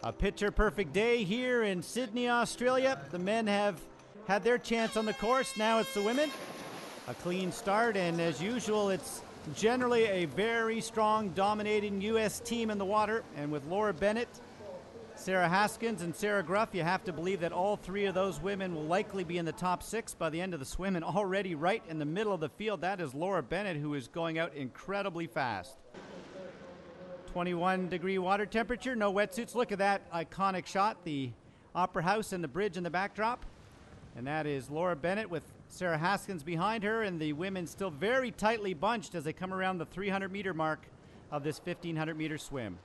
A picture-perfect day here in Sydney, Australia. The men have had their chance on the course. Now it's the women. A clean start, and as usual, it's generally a very strong, dominating U.S. team in the water. And with Laura Bennett, Sarah Haskins, and Sarah Gruff, you have to believe that all three of those women will likely be in the top 6 by the end of the swim. And already right in the middle of the field, that is Laura Bennett, who is going out incredibly fast. 21-degree water temperature, no wetsuits. Look at that iconic shot, the Opera House and the bridge in the backdrop. And that is Laura Bennett with Sarah Haskins behind her, and the women still very tightly bunched as they come around the 300-meter mark of this 1,500-meter swim.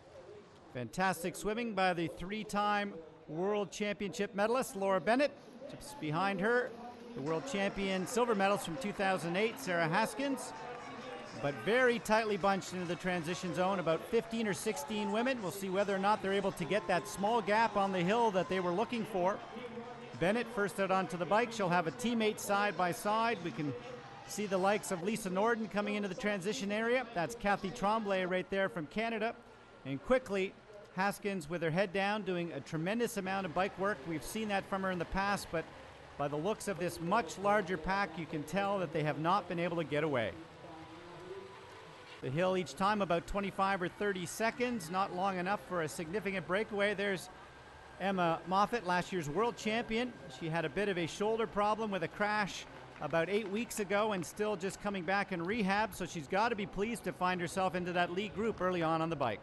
Fantastic swimming by the 3-time World Championship medalist, Laura Bennett. Just behind her, the World Champion silver medalist from 2008, Sarah Haskins. But very tightly bunched into the transition zone, about 15 or 16 women. We'll see whether or not they're able to get that small gap on the hill that they were looking for. Bennett first out onto the bike. She'll have a teammate side by side. We can see the likes of Lisa Norden coming into the transition area. That's Kathy Tremblay right there from Canada. And quickly, Haskins with her head down, doing a tremendous amount of bike work. We've seen that from her in the past, but by the looks of this much larger pack, you can tell that they have not been able to get away. The hill each time about 25 or 30 seconds, not long enough for a significant breakaway. There's Emma Moffatt, last year's world champion. She had a bit of a shoulder problem with a crash about 8 weeks ago and still just coming back in rehab, so she's got to be pleased to find herself into that lead group early on the bike.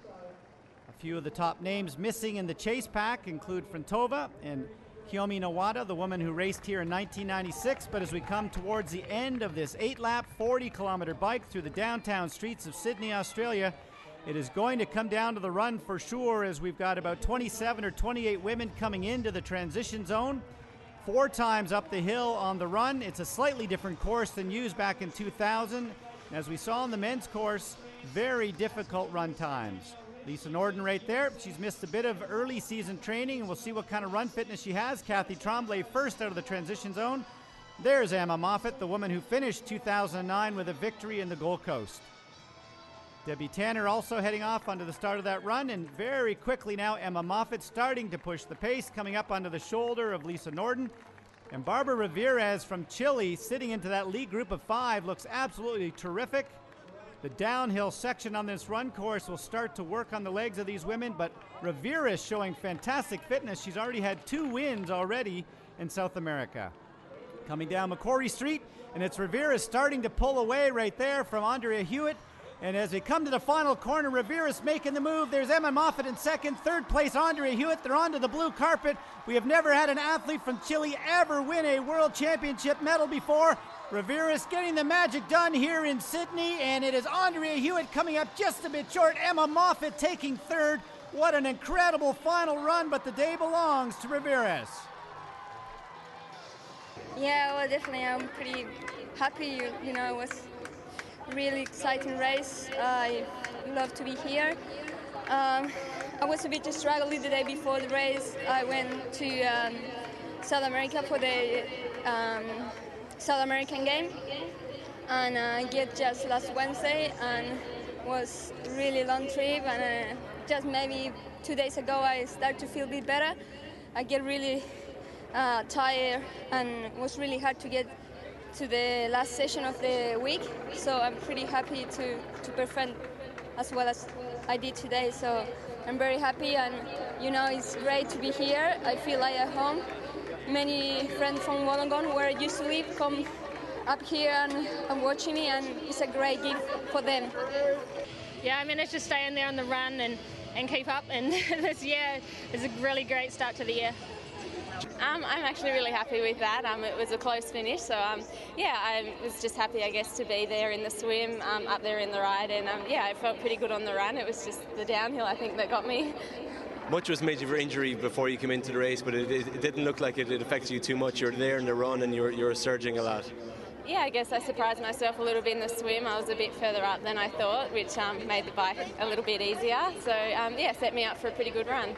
A few of the top names missing in the chase pack include Frantova and Kiyomi Nawada, the woman who raced here in 1996. But as we come towards the end of this 8-lap, 40-kilometer bike through the downtown streets of Sydney, Australia, it is going to come down to the run for sure, as we've got about 27 or 28 women coming into the transition zone. 4 times up the hill on the run. It's a slightly different course than used back in 2000. As we saw in the men's course, very difficult run times. Lisa Norden right there. She's missed a bit of early season training, and we'll see what kind of run fitness she has. Kathy Tremblay first out of the transition zone. There's Emma Moffatt, the woman who finished 2009 with a victory in the Gold Coast. Debbie Tanner also heading off onto the start of that run, and very quickly now Emma Moffatt starting to push the pace, coming up onto the shoulder of Lisa Norden. And Barbara Ramirez from Chile sitting into that lead group of 5 looks absolutely terrific. The downhill section on this run course will start to work on the legs of these women, but Rivera showing fantastic fitness. She's already had 2 wins already in South America. Coming down Macquarie Street, and it's Rivera starting to pull away right there from Andrea Hewitt. And as we come to the final corner, Rivera's making the move. There's Emma Moffatt in second. Third place, Andrea Hewitt. They're onto the blue carpet. We have never had an athlete from Chile ever win a world championship medal before. Rivera's getting the magic done here in Sydney, and it is Andrea Hewitt coming up just a bit short. Emma Moffatt taking third. What an incredible final run, but the day belongs to Rivera's. Yeah, well, definitely. I'm pretty happy. You know, it was a really exciting race. I love to be here. I was a bit struggling the day before the race. I went to South America for the South American game, and I get just last Wednesday, and was really long trip, and just maybe 2 days ago I start to feel a bit better. I get really tired, and it was really hard to get to the last session of the week, so I'm pretty happy to perform as well as I did today. So I'm very happy, and you know, it's great to be here. I feel like at home. Many friends from Wollongong, where I used to live, come up here and watching me, and it's a great gift for them. Yeah, I managed to stay in there on the run and keep up, and this year is a really great start to the year. I'm actually really happy with that. It was a close finish, so yeah, I was just happy, I guess, to be there in the swim, up there in the ride, and yeah, I felt pretty good on the run. It was just the downhill, I think, that got me. Much was made of your injury before you came into the race, but it didn't look like it affected you too much. You're there in the run and you're surging a lot. Yeah, I guess I surprised myself a little bit in the swim. I was a bit further up than I thought, which made the bike a little bit easier. So yeah, set me up for a pretty good run.